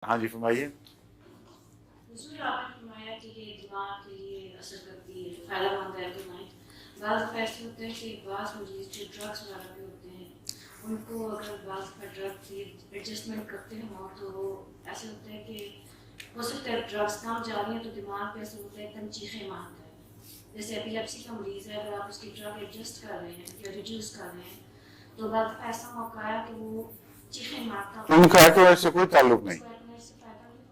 ہاں جی فرمائیے. حضور آپ نے فرمایا کہ یہ دماغ کے لیے اثر کرتی ہے جو فائدہ مند ہے تو نہیں. بعض دفعہ ایسے ہوتے ہیں کہ بعض مریض جو ڈرگس وغیرہ کے ہوتے ہیں ان کو اگر بعض دفعہ ڈرگ کی ایڈجسٹمنٹ کرتے ہوں تو وہ ایسے ہوتے ہیں کہ ہو سکتا ہے ڈرگس کم جا رہی ہیں تو دماغ پہ ایسے ہوتا ہے ایک دم چیخیں مارتا ہے. جیسے ایپیلیپسی کا مریض ہے اگر آپ اس کی ڈرگ ایڈجسٹ کر رہے ہیں یا ریڈیوس کر رہے ہیں تو بعض دفعہ ایسا موقع آیا کہ وہ چیخیں مارتا ان کا ایکونائٹ سے کوئی تعلق نہیں.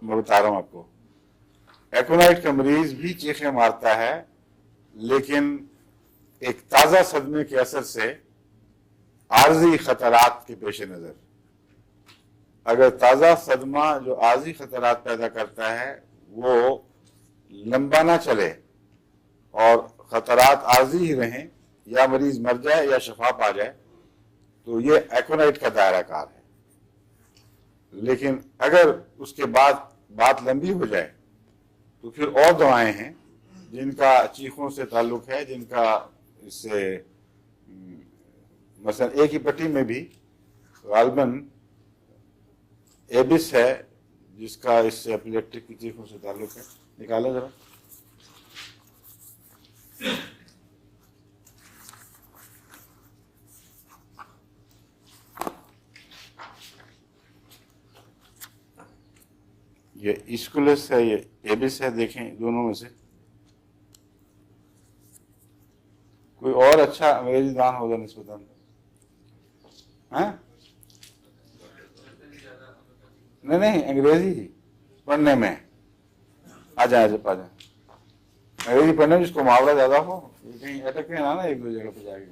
میں بتا رہا ہوں آپ کو, ایکونائٹ کا مریض بھی چیخیں مارتا ہے لیکن ایک تازہ صدمے کے اثر سے عارضی خطرات کے پیش نظر, اگر تازہ صدمہ جو عارضی خطرات پیدا کرتا ہے وہ لمبا نہ چلے اور خطرات عارضی ہی رہیں یا مریض مر جائے یا شفا پا جائے تو یہ ایکونائٹ کا دائرہ کار ہے. لیکن اگر اس کے بعد بات لمبی ہو جائے تو پھر اور دوائیں ہیں جن کا چیخوں سے تعلق ہے, جن کا اس سے مثلا ایک ہی پٹی میں بھی غالباً ایبس ہے جس کا اس سے ایپیلیپٹک کی چیخوں سے تعلق ہے. نکالو ذرا. یہ اسکولس ہے, یہ ایبس ہے, دیکھیں دونوں میں سے کوئی اور اچھا انگریزی دان ہوگا نسبتاً. نہیں انگریزی ہی پڑھنے میں آ جائیں جب آ جائیں انگریزی پڑھنے میں جس کو محاورہ زیادہ ہو کہیں اٹک نا ایک دو جگہ پہ جا کے.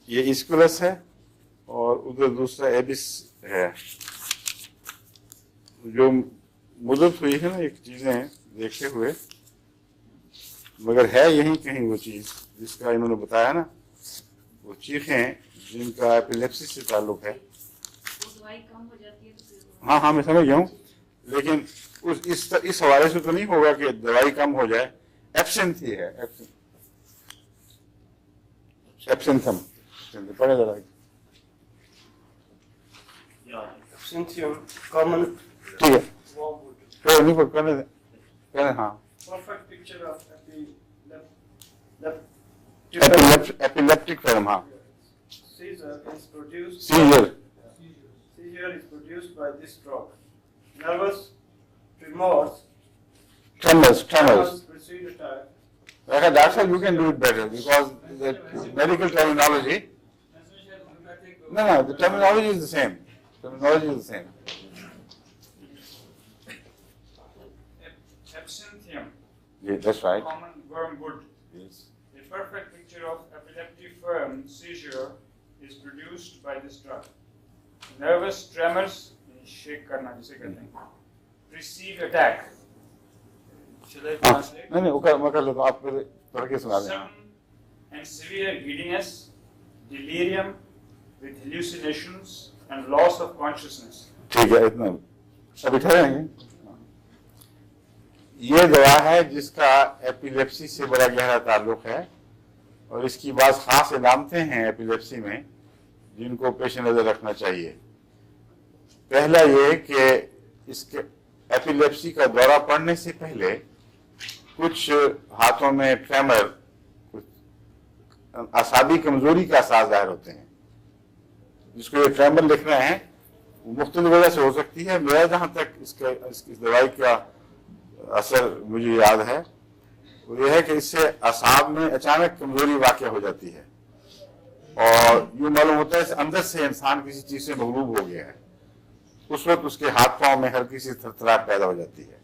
یہ اسکولس ہے اور ادھر دوسرا ایبس ہے. جو مدت ہوئی ہے نا ایک چیزیں دیکھتے ہوئے, مگر ہے یہی کہیں وہ چیز جس کا انہوں نے بتایا نا, وہ چیخیں جن کا ایپیلیپسی سے تعلق ہے. ہاں میں سمجھ گیا ہوں, لیکن اس حوالے سے تو نہیں ہوگا کہ دوائی کم ہو جائے. ایبسنتھ ہی ہے, ایبسنتھم پڑھے ذرا. ٹھیک ہے نہیں کرنے دیں. ہاں ایپیلیپٹک فرم. ہاں Seizure is seizure produced by this drug. Nervous tremors tremors precede attack. Doctor sir, you can do it better because the medical terminology. No, the terminology is the same. Absinthium. Yeah, that's right. Common wormwood. Yes. A perfect picture of epileptic firm seizure is produced by this drug. Nervous tremors, shake karna jise kehte hain, precede attack. Shall I translate? نہیں میں کر لیتا ہوں, آپ پڑھ کے سنا دیں. Sudden and severe giddiness, delirium with hallucinations and loss of consciousness. ٹھیک ہے اتنا ابھی ٹھہریں گے. یہ دوا ہے جس کا ایپیلیپسی سے بڑا گہرا تعلق ہے اور اس کی بعض خاص علامتیں ہیں ایپیلیپسی میں جن کو پیش نظر رکھنا چاہیے. پہلا یہ کہ اس کے ایپیلیپسی کا دورہ پڑنے سے پہلے کچھ ہاتھوں میں ٹریمر, کچھ اعصابی کمزوری کا احساس ظاہر ہوتے ہیں. جس کو یہ ٹریمر لکھ رہے ہیں وہ مختلف وجہ سے ہو سکتی ہے. میرا جہاں تک اس دوائی کا اثر مجھے یاد ہے وہ یہ ہے کہ اس سے اعصاب میں اچانک کمزوری واقع ہو جاتی ہے اور یوں معلوم ہوتا ہے اندر سے انسان کسی چیز سے مغلوب ہو گیا ہے. اس وقت اس کے ہاتھ پاؤں میں ہلکی سی تھرتھراہٹ پیدا ہو جاتی ہے.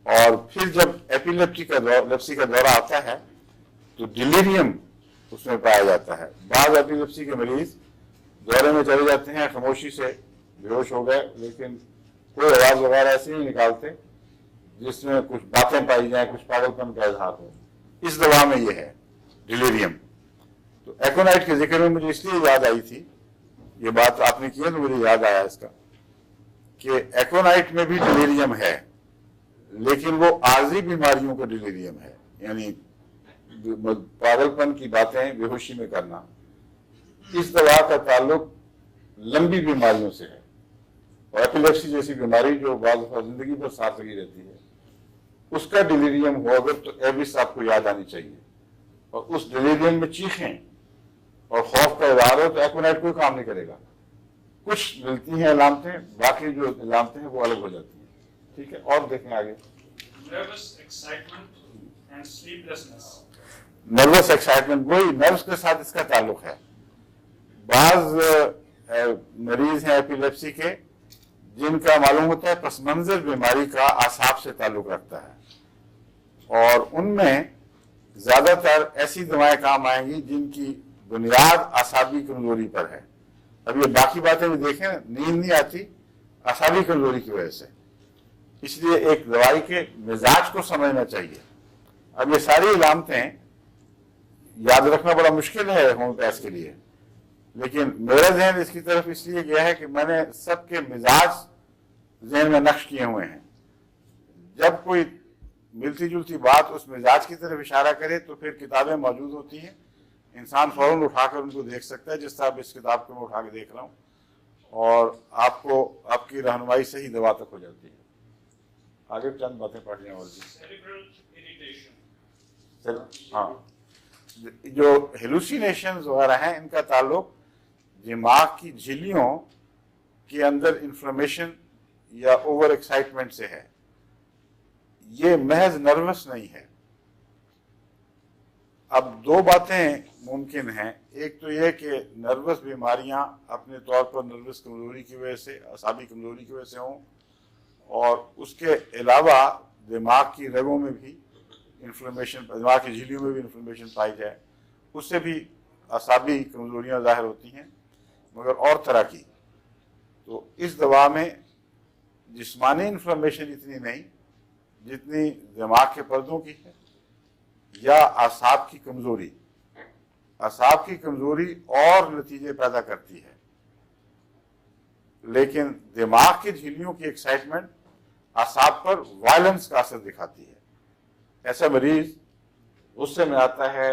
اور پھر جب ایپیلیپسی کا دورہ آتا ہے تو ڈیلیریم اس میں پایا جاتا ہے. بعض ایپیلیپسی کے مریض دورے میں چلے جاتے ہیں, خاموشی سے بے ہوش ہو گئے لیکن کوئی آواز وغیرہ ایسی نہیں نکالتے جس میں کچھ باتیں پائی جائیں, کچھ پاگل پن کا اظہار ہو. اس دوا میں یہ ہے ڈیلیریم. تو ایکونائٹ کے ذکر میں مجھے اس لیے یاد آئی تھی, یہ بات آپ نے کی ہے تو مجھے یاد آیا اس کا کہ ایکونائٹ میں بھی ڈیلیریم ہے لیکن وہ عارضی بیماریوں کا ڈیلیریم ہے, یعنی پاگل پن کی باتیں بے ہوشی میں کرنا. اس دوا کا تعلق लंबी बीमारियों से है, और एपिलेप्सी जैसी बीमारी जो बाज़ दफ़ा जिंदगी भर साथ लगी रहती है, उसका डिलीरियम हो अगर तो एविस आपको याद आनी चाहिए, और उस डिलीरियम में चीखें और खौफ का इजहार हो तो एक्विनाइट कोई काम नहीं करेगा। कुछ मिलती हैं अलामतें, बाकी जो अलामतें हैं वो अलग हो जाती हैं। ठीक है, और देखें आगे। Nervous excitement and sleeplessness. Nervous excitement, वही नर्व्स के साथ इसका ताल्लुक है। बाज मरीज हैं एपिलेप्सी के जिनका मालूम होता है पस मंजर बीमारी का आसाब से ताल्लुक रखता है, और उनमें ज्यादातर ऐसी दवाएं काम आएंगी जिनकी बुनियाद आसाबी कमजोरी पर है। अब ये बाकी बातें भी देखें, नींद नहीं आती आसाबी कमजोरी की वजह से, इसलिए एक दवाई के मिजाज को समझना चाहिए। अब ये सारी अलामतें याद रखना बड़ा मुश्किल है होम्योपैथ के लिए, लेकिन मेरा जहन इसकी तरफ इसलिए गया है कि मैंने सबके मिजाज जहन में नक्श किए हुए हैं। जब कोई मिलती जुलती बात उस मिजाज की तरफ इशारा करे तो फिर किताबें मौजूद होती हैं, इंसान फौरन उठाकर उनको देख सकता है, जिस तरह इस किताब को मैं उठा के देख रहा हूँ, और आपको आपकी रहनुमाई सही दवा तक हो जाती है। आगे चंद बातें पढ़ लें और भी। Cerebral irritation. हाँ, जो हेलुसिनेशंस वगैरह हैं इनका ताल्लुक दिमाग की झिल्लियों के अंदर इन्फ्लेमेशन या ओवर एक्साइटमेंट से है, ये महज नर्वस नहीं है। अब दो बातें मुमकिन हैं, एक तो यह कि नर्वस बीमारियां अपने तौर पर नर्वस कमजोरी की वजह से, असाबी कमजोरी की वजह से हों, और उसके अलावा दिमाग की रगों में भी इन्फ्लेमेशन, दिमाग की झिल्लियों में भी इन्फ्लेमेशन पाई जाए, उससे भी असाबी कमजोरियां ज़ाहिर होती हैं, मगर और तरह की। तो इस दवा में जिस्मानी इन्फ्लेमेशन इतनी नहीं जितनी दिमाग के पर्दों की है, या आसाब की कमजोरी। आसाब की कमजोरी और नतीजे पैदा करती है, लेकिन दिमाग की झिल्लियों की एक्साइटमेंट आसाब पर वायलेंस का असर दिखाती है। ऐसा मरीज गुस्से में आता है,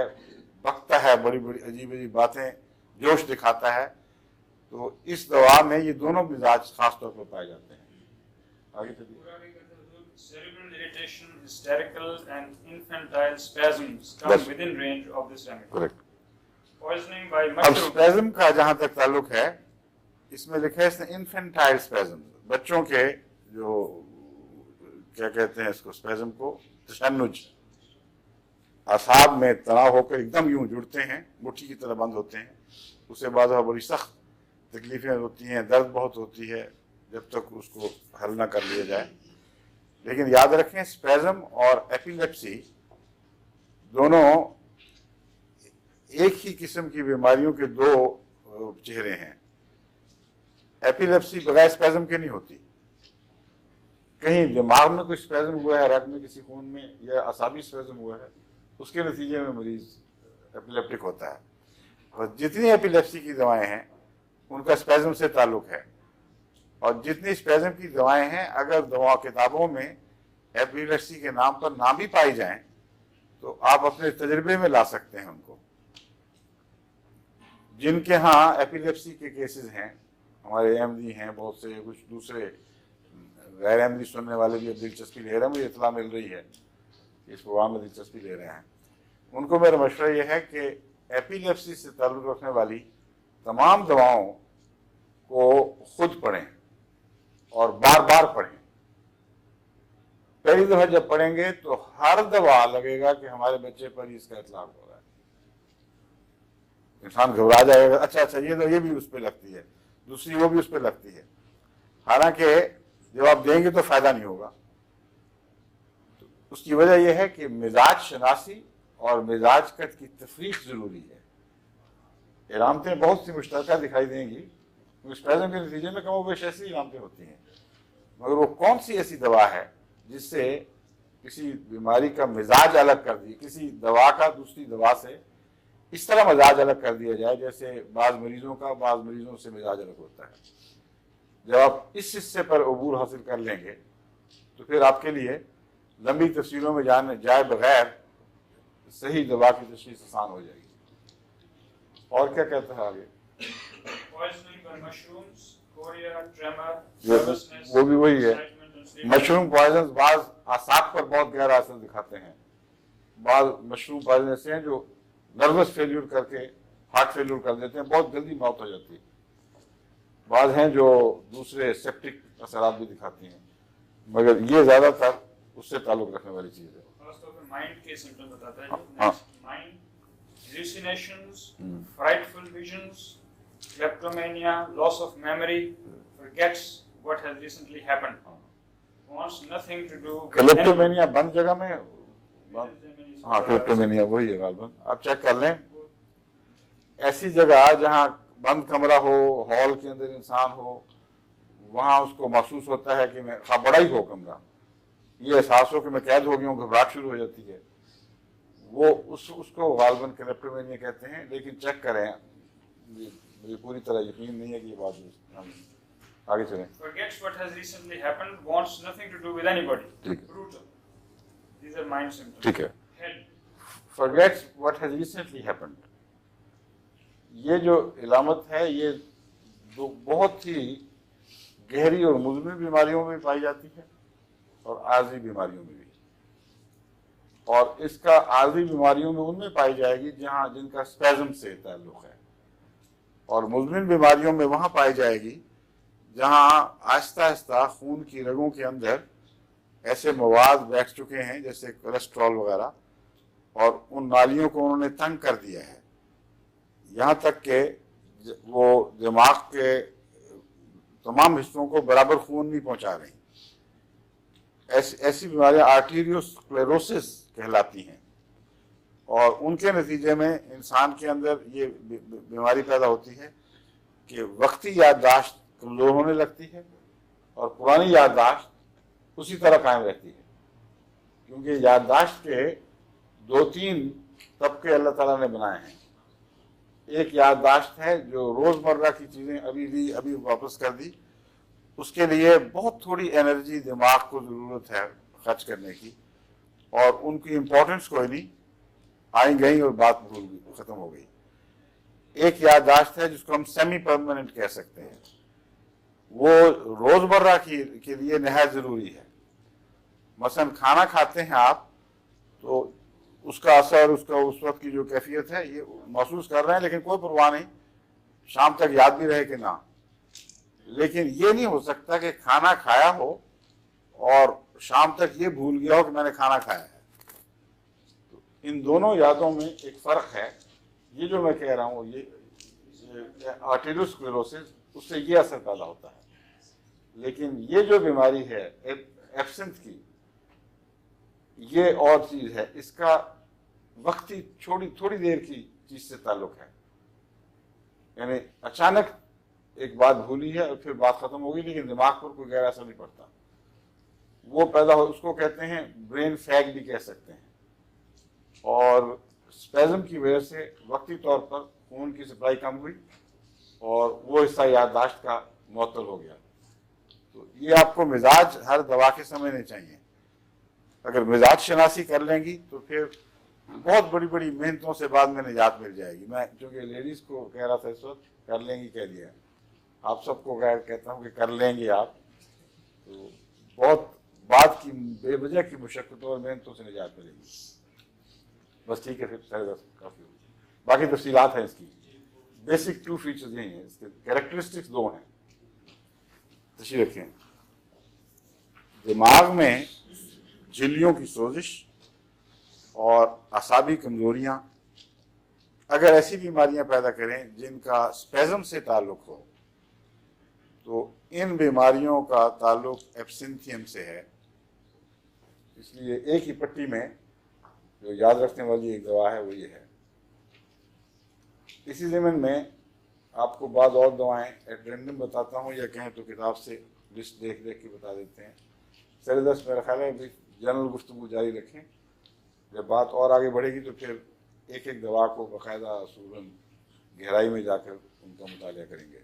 बकता है, बड़ी बड़ी अजीब अजीब बातें, जोश दिखाता है, तो इस दवा में ये दोनों मिजाज खास तौर पर पाए जाते हैं। आगे चलिए। Cerebral irritation, hysterical and infantile spasms come Yes. within range of this remedy. Correct. Poisoning by अब mushroom. स्पेज्म का जहां तक ताल्लुक है, इसमें लिखा है इसने इन्फेंटाइल स्पेज्म, बच्चों के जो क्या कहते हैं इसको, स्पेज्म को, तशन्नुज, आसाब में तनाव होकर एकदम यूं जुड़ते हैं, मुट्ठी की तरह बंद होते हैं, उसके बाद वह बड़ी सख्त तकलीफें होती हैं, दर्द बहुत होती है जब तक उसको हल ना कर लिया जाए। लेकिन याद रखें स्पेज्म और एपिलेप्सी दोनों एक ही किस्म की बीमारियों के दो चेहरे हैं। एपिलेप्सी बगैर स्पेज्म के नहीं होती, कहीं दिमाग में कोई स्पेज्म हुआ है, रग में, किसी खून में, या असाबी स्पेज्म हुआ है, उसके नतीजे में मरीज एपिलेप्टिक होता है। और जितनी एपिलेप्सी की दवाएं हैं उनका स्पेज्म से ताल्लुक है, और जितनी स्पेज्म की दवाएं हैं अगर दवा किताबों में एपिलेप्सी के नाम पर ना भी पाई जाएं तो आप अपने तजर्बे में ला सकते हैं उनको। जिनके यहाँ एपिलेप्सी के केसेस हैं, हमारे अहमदी हैं बहुत से, कुछ दूसरे गैर अहमदी सुनने वाले भी दिलचस्पी ले रहे हैं, मुझे इतला मिल रही है इस प्रोग्राम में दिलचस्पी ले रहे हैं, उनको मेरा मशवरा यह है कि एपिलेप्सी से ताल्लुक़ रखने वाली तमाम दवाओं को खुद पढ़ें और बार बार पढ़ें। पहली दफा जब पढ़ेंगे तो हर दवा लगेगा कि हमारे बच्चे पर इसका इतलाक हो रहा है, इंसान घबरा जाएगा, अच्छा अच्छा ये भी उस पर लगती है, दूसरी वो भी उस पर लगती है, हालांकि जब आप देंगे तो फायदा नहीं होगा। तो उसकी वजह यह है कि मिजाज शनासी और मिजाज कट की तफरीक जरूरी है। इलामतें बहुत सी मुश्तरका दिखाई देंगी, स्पेज्म के नतीजे में कमोबेश ऐसी इलामतें होती हैं, मगर वो कौन सी ऐसी दवा है जिससे किसी बीमारी का मिजाज अलग कर दिए, किसी दवा का दूसरी दवा से इस तरह मिजाज अलग कर दिया जाए जैसे बाज़ मरीजों का बाज़ मरीजों से मिजाज अलग होता है। जब आप इस हिस्से पर अबूर हासिल कर लेंगे तो फिर आपके लिए लंबी तफसीलों में जाए बगैर सही दवा की तशख़ीस आसान हो जाएगी। और क्या कहता है आगे? poisoning by mushrooms, chorea, tremor, ये nervousness, वो भी वही है। excitement and sleep. Mushroom poison बाज आसाब पर बहुत गहरा असर दिखाते हैं। बाज मशरूम पॉइजन ऐसे हैं जो नर्वस फेल्यूर करके हार्ट फेल्यूर कर देते हैं, बहुत जल्दी मौत हो जाती है। बाज हैं जो दूसरे सेप्टिक असरात भी दिखाती हैं, मगर ये ज्यादातर उससे ताल्लुक रखने वाली चीज है। खास तौर पे माइंड के सिम्टम बताता है। हाँ। Mind, hallucinations, frightful visions, kleptomania, loss of memory, forgets what has recently happened, wants nothing to do with kleptomania बंद जगह में, anyone. हाँ क्लेप्टोमेनिया वही है गालबन। आप चेक कर लें, ऐसी जगह जहाँ बंद कमरा हो, हॉल के अंदर इंसान हो, वहां उसको महसूस होता है कि मैं बड़ा ही हो कमरा, ये एहसास हो कि मैं कैद हो गया हूँ, घबराहट शुरू हो जाती है, वो उसको गालबन क्लेप्टोमेनिया कहते हैं। लेकिन चेक करें, मुझे पूरी तरह यकीन नहीं है कि ये बात हम आगे चलें। Forgets what has recently happened, wants nothing to do with anybody. ठीक है। Brutal. These are mind symptoms. ठीक है। Head. Forgets what has recently happened, ये जो इलामत है ये बहुत ही गहरी और मुज़मिन बीमारियों में पाई जाती है और आर्जी बीमारियों में भी। और इसका आर्जी बीमारियों में उनमें पाई जाएगी जहां जिनका स्पैज़म से ताल्लुक है, और मुज़मिन बीमारियों में वहां पाई जाएगी जहां आहिस्ता आहिस्ता खून की रगों के अंदर ऐसे मवाद बैठ चुके हैं जैसे कोलेस्ट्रॉल वगैरह, और उन नालियों को उन्होंने तंग कर दिया है, यहाँ तक कि वो दिमाग के तमाम हिस्सों को बराबर खून नहीं पहुंचा रही। ऐसी बीमारियां आर्टीरियोस्क्लेरोसिस कहलाती हैं, और उनके नतीजे में इंसान के अंदर ये बीमारी पैदा होती है कि वक्ती याददाश्त कमज़ोर होने लगती है और पुरानी याददाश्त उसी तरह कायम रहती है, क्योंकि याददाश्त के 2-3 तबके अल्लाह ताला ने बनाए हैं। एक याददाश्त है जो रोज़मर्रा की चीज़ें अभी ली अभी वापस कर दी, उसके लिए बहुत थोड़ी एनर्जी दिमाग को ज़रूरत है खर्च करने की, और उनकी इम्पोर्टेंस कोई नहीं, आई गई और बात भूल गई, ख़त्म हो गई। एक याददाश्त है जिसको हम सेमी परमानेंट कह सकते हैं, वो रोज़मर्रा के लिए नहायत ज़रूरी है। मसलन खाना खाते हैं आप तो उसका असर, उसका उस वक्त की जो कैफियत है ये महसूस कर रहे हैं, लेकिन कोई परवाह नहीं, शाम तक याद भी रहे कि ना। लेकिन ये नहीं हो सकता कि खाना खाया हो और शाम तक ये भूल गया हो कि मैंने खाना खाया है। तो इन दोनों यादों में एक फ़र्क है। ये जो मैं कह रहा हूँ ये आर्टेरियोस्क्लेरोसिस, उससे ये असर पैदा होता है। लेकिन ये जो बीमारी है एब्सेंथ की, ये और चीज़ है, इसका वक्ती थोड़ी देर की चीज़ से ताल्लुक है। यानी अचानक एक बात भूली है और फिर बात खत्म हो गई, लेकिन दिमाग पर कोई गहरा असर नहीं पड़ता, वो पैदा हो, उसको कहते हैं ब्रेन फैग भी कह सकते हैं। और स्पैज़म की वजह से वक्ती तौर पर खून की सप्लाई कम हुई और वो हिस्सा याददाश्त का मुअत्तल हो गया। तो ये आपको मिजाज हर दवा के समझने चाहिए। अगर मिजाज शनासी कर लेंगी तो फिर बहुत बड़ी बड़ी मेहनतों से बाद में निजात मिल जाएगी। मैं चूँकि लेडीज़ को कह रहा था इस वक्त, कर लेंगी कह दिया, आप सबको कहता हूँ कि कर लेंगे आप, तो बहुत बात की बेवजह की मुशक्क़तों और मेहनतों से निजात मिलेगी। बस ठीक है, फिर 10:30 काफ़ी होगी। बाकी तफसीलात हैं इसकी, बेसिक 2 फीचर्स यही हैं, इसके कैरेक्टरिस्टिक्स 2 हैं। तशरीह रखें। दिमाग में झिल्लियों की सोजिश और असाबी कमज़ोरियाँ अगर ऐसी बीमारियां पैदा करें जिनका स्पैज़म से ताल्लुक़ हो, तो इन बीमारियों का ताल्लुक़ एब्सिंथियम से है। इसलिए एक ही पट्टी में जो याद रखने वाली एक दवा है वो ये है। इसी ज़मीन में आपको बाद और दवाएं एट रैंडम बताता हूँ, या कहें तो किताब से लिस्ट देख देख के बता देते हैं। 10:30 मेरा ख्याल है भी जनरल गुफ्तगू जारी रखें, जब बात और आगे बढ़ेगी तो फिर एक एक दवा को बाकायदा सूरन गहराई में जाकर उनका मुतालिया करेंगे।